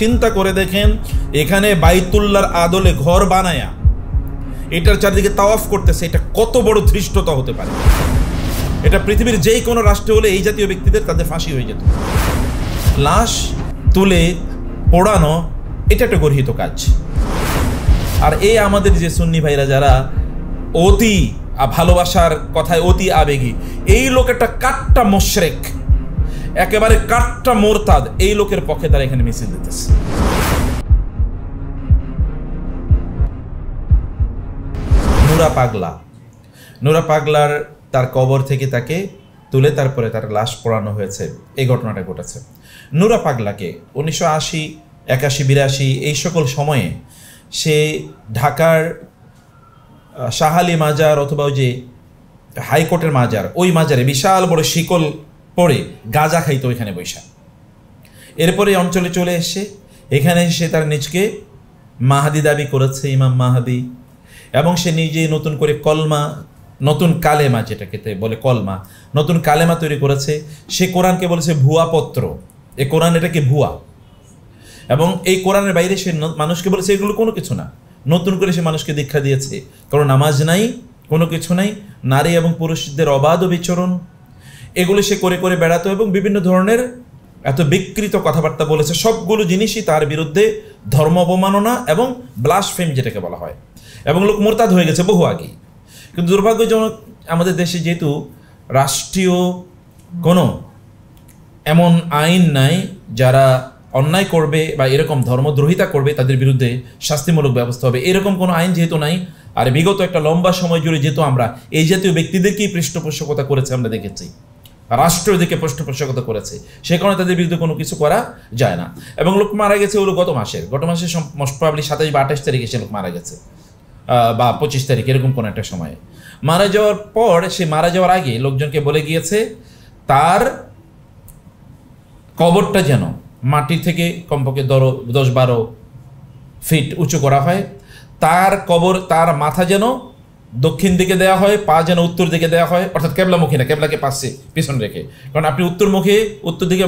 চিন্তা করে দেখেন, এখানে বাইতুল্লাহর আদলে ঘর বানায়া এটার চারদিকে তাওয়াফ করতেছে, এটা কত বড় ধৃষ্টতা হতে পারে। এটা পৃথিবীর যেই কোনো রাষ্ট্রে হলে এই জাতীয় ব্যক্তিদের তাদের ফাঁসি হয়ে যেত। লাশ তুলে পোড়ানো এটা একটা গর্হিত কাজ। আর এই আমাদের যে সুন্নি ভাইরা যারা অতি ভালোবাসার কথায় অতি আবেগী, এই লোক একটা কাট্টা মুশরিক, একেবারে কাট্টা মোরতাদ, এই লোকের পক্ষে তারা এখানে মিছিল দিতেছে। নুরা পাগলার তার কবর থেকে তাকে তুলে তারপরে তার লাশ পোড়ানো হয়েছে, এই ঘটনাটা ঘটেছে। নুরা পাগলাকে 1980, 81, 82 এই সকল সময়ে সে ঢাকার শাহালি মাজার অথবা ওই যে হাইকোর্টের মাজার, ওই মাজারে বিশাল বড় শিকল পরে গাঁজা খাইতো ওইখানে বৈশা। এরপরে অঞ্চলে চলে এসে এখানে সে তার নিজকে মাহাদি দাবি করেছে, ইমাম মাহাদি, এবং সে নিজে নতুন করে কলমা, নতুন কালেমা যেটাকে বলে কলমা, নতুন কালেমা তৈরি করেছে। সে কোরআনকে বলেছে ভুয়া পত্র, এ কোরআন এটাকে ভুয়া, এবং এই কোরআনের বাইরে সে মানুষকে বলেছে এগুলো কোনো কিছু না। নতুন করে সে মানুষকে দীক্ষা দিয়েছে, কারণ নামাজ নাই, কোনো কিছু নাই, নারী এবং পুরুষদের অবাধ বিচরণ, এগুলো সে করে করে বেড়াতো এবং বিভিন্ন ধরনের এত বিকৃত কথাবার্তা বলেছে। সবগুলো জিনিসই তার বিরুদ্ধে ধর্ম অবমাননা এবং ব্লাসফেম যেটাকে বলা হয়, এবং লোক মোরতাদ হয়ে গেছে বহু আগেই। কিন্তু দুর্ভাগ্যজনক আমাদের দেশে যেহেতু রাষ্ট্রীয় কোনো এমন আইন নাই, যারা অন্যায় করবে বা এরকম ধর্মদ্রোহিতা করবে তাদের বিরুদ্ধে শাস্তিমূলক ব্যবস্থা হবে, এরকম কোনো আইন যেহেতু নাই, আর বিগত একটা লম্বা সময় জুড়ে যেহেতু আমরা এই জাতীয় ব্যক্তিদেরকেই পৃষ্ঠপোষকতা করেছে, আমরা দেখেছি রাষ্ট্র দিকে পৃষ্ঠপোষকতা করেছে, সে কারণে তাদের বিরুদ্ধে কোনো কিছু করা যায় না। এবং লোক মারা গেছে হলো গত মাসে মোস্ট প্রবাবলি 27 বা 28 তারিখে সে লোক মারা গেছে, বা 25 তারিখ এরকম কোনো একটা সময়ে মারা যাওয়ার পর, সে মারা যাওয়ার আগে লোকজনকে বলে গিয়েছে তার কবরটা যেন মাটি থেকে কমপক্ষে 10-12 ফিট উঁচু করা হয়, তার কবর, তার মাথা যেন দক্ষিণ দিকে দেওয়া হয়, পা যেন উত্তর দিকে দেওয়া হয়, অর্থাৎ কেবলামুখী না, কেবলাকে পাশে পিছনে রেখে। কারণ আপনি উত্তর দিকে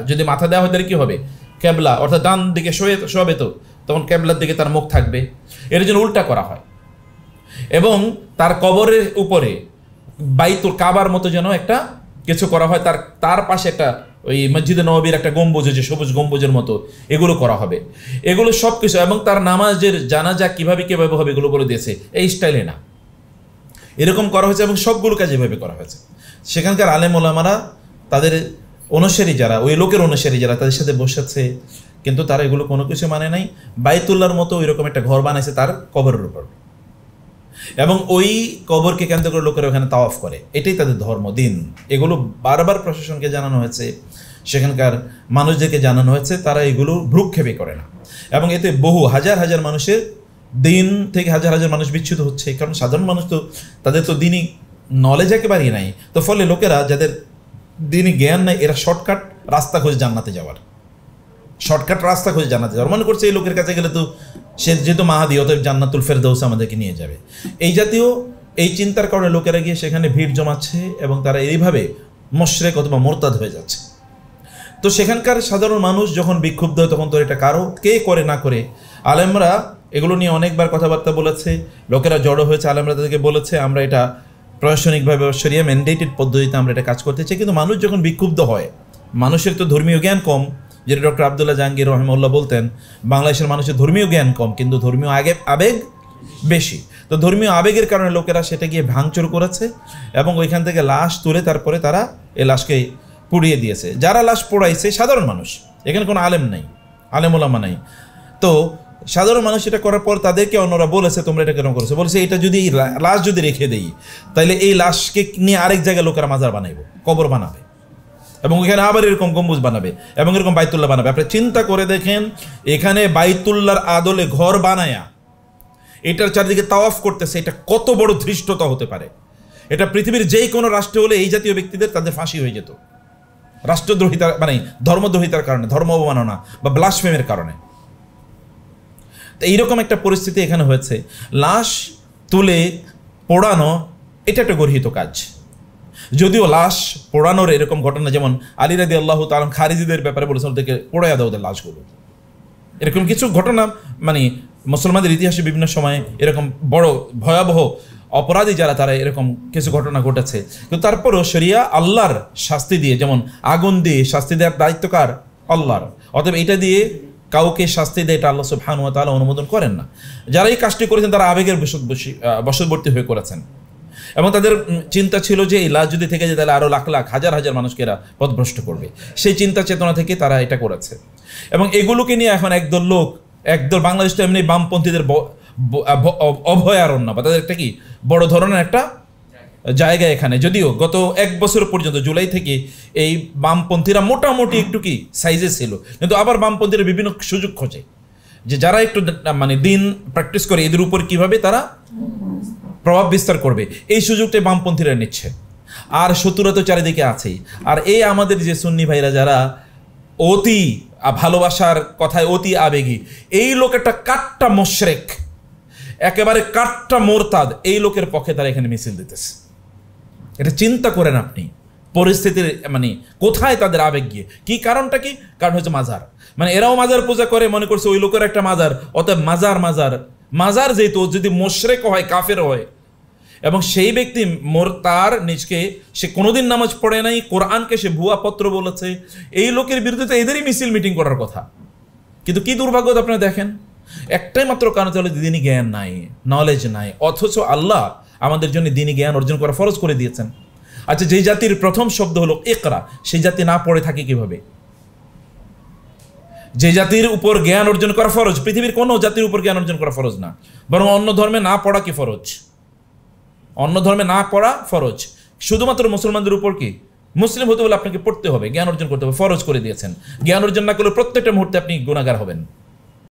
যদি মাথা দেওয়া হয় তাহলে কী হবে, কেবলা অর্থাৎ ডান দিকে শোয়াবে, তো তখন কেবলার দিকে তার মুখ থাকবে, এর জন্য উল্টা করা হয়। এবং তার কবরের উপরে বাইতুল কাবার মতো যেন একটা কিছু করা হয়, তার পাশে একটা ওই মসজিদে নববীর একটা গম্বুজ, যে সবুজ গম্বুজের মতো, এগুলো করা হবে। এগুলো সব কিছু, এবং তার নামাজের জানাজা কীভাবে হবে এগুলো বলে দিয়েছে, এই স্টাইলে না, এরকম করা হয়েছে, এবং সবগুলো কাজ এভাবে করা হয়েছে। সেখানকার আলেম ওলামারা তাদের অনুসারী যারা, ওই লোকের অনুসারী যারা, তাদের সাথে বসেছে, কিন্তু তারা এগুলো কোনো কিছু মানে নাই। বাইতুল্লাহর মতো ওইরকম একটা ঘর বানাইছে তার কবরের উপর, এবং ওই কবরকে কেন্দ্র করে লোকেরা ওখানে তাওয়াফ করে, এটাই তাদের ধর্ম, দিন। এগুলো বারবার প্রশাসনকে জানানো হয়েছে, সেখানকার মানুষদেরকে জানানো হয়েছে, তারা এগুলো ভ্রুক্ষেপই করে না, এবং এতে বহু হাজার মানুষের দিন থেকে হাজার মানুষ বিচ্যুত হচ্ছে। কারণ সাধারণ মানুষ তো, তাদের তো দিনই নলেজ একেবারেই নাই, তো ফলে লোকেরা যাদের দিনই জ্ঞান নাই, এরা শর্টকাট রাস্তা খোঁজে জান্নাতে যাওয়ার, মনে করছে এই লোকের কাছে গেলে তো সে যেহেতু মাহাদি, অতএব জান্নাতুল ফেরদৌস আমাদেরকে নিয়ে যাবে। এই জাতীয় এই চিন্তার কারণে লোকেরা গিয়ে সেখানে ভিড় জমাচ্ছে, এবং তারা এইভাবে মুশরিক অথবা মোরতাদ হয়ে যাচ্ছে। তো সেখানকার সাধারণ মানুষ যখন বিক্ষুব্ধ হয়, তখন তো এটা কে করে না করে, আলেমরা এগুলো নিয়ে অনেকবার কথাবার্তা বলেছে, লোকেরা জড়ো হয়েছে, আলেমরা তাদেরকে বলেছে আমরা এটা প্রশাসনিকভাবে শরিয়া ম্যান্ডেটেড পদ্ধতিতে আমরা এটা কাজ করতে চাই। কিন্তু মানুষ যখন বিক্ষুব্ধ হয়, মানুষের তো ধর্মীয় জ্ঞান কম, যেটা ডক্টর আবদুল্লাহ জাহাঙ্গীর রহমাহুল্লাহ বলতেন, বাংলাদেশের মানুষের ধর্মীয় জ্ঞান কম কিন্তু ধর্মীয় আবেগ বেশি। তো ধর্মীয় আবেগের কারণে লোকেরা সেটা গিয়ে ভাঙচুর করেছে, এবং ওইখান থেকে লাশ তুলে তারপরে তারা এই লাশকে পুড়িয়ে দিয়েছে। যারা লাশ পোড়াইছে সাধারণ মানুষ, এখানে কোনো আলেম নাই, আলেম ওলামা নাই। তো সাধারণ মানুষ এটা করার পর তাদেরকে অন্যরা বলেছে তোমরা এটা কেন করেছো, বলেছে এটা যদি লাশ যদি রেখে দেই তাহলে এই লাশকে নিয়ে আরেক জায়গায় লোকেরা মাজার বানাইব, কবর বানাবে, এবং ওখানে আবার এরকম গম্বুজ বানাবে, এবং এরকম বাইতুল্লাহ বানাবে। আপনি চিন্তা করে দেখেন, এখানে বাইতুল্লাহর আদলে ঘর বানায়া এটার চারদিকে তাওয়াফ করতেছে, এটা কত বড় ধৃষ্টতা হতে পারে। এটা পৃথিবীর যেই কোনো রাষ্ট্রে হলে এই জাতীয় ব্যক্তিদের তাদের ফাঁসি হয়ে যেত, রাষ্ট্রদ্রোহিতার মানে ধর্মদ্রোহিতার কারণে, ধর্ম অবমাননা বা ব্লাসফেমের কারণে। তো এইরকম একটা পরিস্থিতি এখানে হয়েছে। লাশ তুলে পোড়ানো এটা একটা গর্হিত কাজ। যদিও লাশ পোড়ানোর এরকম ঘটনা, যেমন আলী রাদিয়াল্লাহু তাআলা খারিজিদের ব্যাপারে বলেছেন ওদেরকে পোড়াইয়া দাও ওদের লাশগুলো, এরকম কিছু ঘটনা মানে মুসলমানদের ইতিহাসে বিভিন্ন সময়ে এরকম বড় ভয়াবহ অপরাধী যারা তারা এরকম কিছু ঘটনা ঘটেছে। কিন্তু তারপরেও শরিয়া আল্লাহর শাস্তি দিয়ে, যেমন আগুন দিয়ে শাস্তি দেওয়ার দায়িত্বকার আল্লাহর, অতএব এটা দিয়ে কাউকে শাস্তি দেয় এটা আল্লাহ সুবহানাহু ওয়া তাআলা অনুমোদন করেন না। যারা এই কাজটি করেছেন তারা আবেগের বশবর্তী হয়ে করেছেন এবং তাদের চিন্তা ছিল যে এই লাশ যদি থেকে যায় তাহলে আরও লাখ লাখ হাজার হাজার মানুষকে এরা পথভ্রষ্ট করবে। সেই চিন্তা চেতনা থেকে তারা এটা করেছে এবং এগুলোকে নিয়ে এখন একদল বাংলাদেশ তো এমনি বামপন্থীদের অভয়ারণ্য বা তাদের একটা কি বড় ধরনের একটা জায়গা এখানে। যদিও গত 1 বছর পর্যন্ত জুলাই থেকে এই বামপন্থীরা মোটামুটি একটু কি সাইজে ছিল, কিন্তু আবার বামপন্থীরা বিভিন্ন সুযোগ খোঁজে যে যারা একটু মানে দিন প্র্যাকটিস করে এদের উপর কিভাবে তারা প্রভাব বিস্তার করবে, এই সুযোগটাই বামপন্থীরা নিচ্ছে। আর শত্রুরা তো চারিদিকে আছেই। আর এই আমাদের যে সুন্নি ভাইরা যারা অতি ভালোবাসার কথায় অতি আবেগী, এই লোক একটা কাট্টা মুশরিক, একেবারে কাট্টা মোরতাদ, এই লোকের পক্ষে তারা এখানে মিছিল দিতেছে। এটা চিন্তা করেন আপনি পরিস্থিতির মানে কোথায় তাদের আবেগ গিয়ে, কি কারণটা কি? কারণ হচ্ছে মাজার, মানে এরাও মাজার পূজা করে, মনে করছে ওই লোকের একটা মাজার, অতএব মাজার যেহেতু যদি মুশরিক হয়, কাফের হয় এবং সেই ব্যক্তি তার নিজকে সে কোনোদিন নামাজ পড়ে নাই, কোরআনকে সে ভুয়া পত্র বলেছে, এই লোকের বিরুদ্ধে তো এদেরই মিছিল মিটিং করার কথা। কিন্তু কি দুর্ভাগ্য আপনারা দেখেন, একটাই মাত্র কারণ হলো দিনী জ্ঞান নাই, নলেজ নাই, অথচ আল্লাহ আমাদের জন্য দিনী জ্ঞান অর্জন করা ফরজ করে দিয়েছেন। আচ্ছা, যেই জাতির প্রথম শব্দ হলো ইকরা, সেই জাতি না পড়ে থাকে কিভাবে? যে জাতির উপর জ্ঞান অর্জন করা ফরজ, পৃথিবীর কোনো জাতির উপর জ্ঞান অর্জন করা ফরজ না, বরং অন্য ধর্মে না পড়া কি ফরজ, অন্য ধর্মে না পড়া ফরজ। শুধুমাত্র মুসলমানদের উপর কি মুসলিম হতে হলে আপনাকে পড়তে হবে, জ্ঞান অর্জন করতে হবে, ফরজ করে দিয়েছেন। জ্ঞান অর্জন না করলে প্রত্যেকটা মুহূর্তে আপনি গুনাহগার হবেন।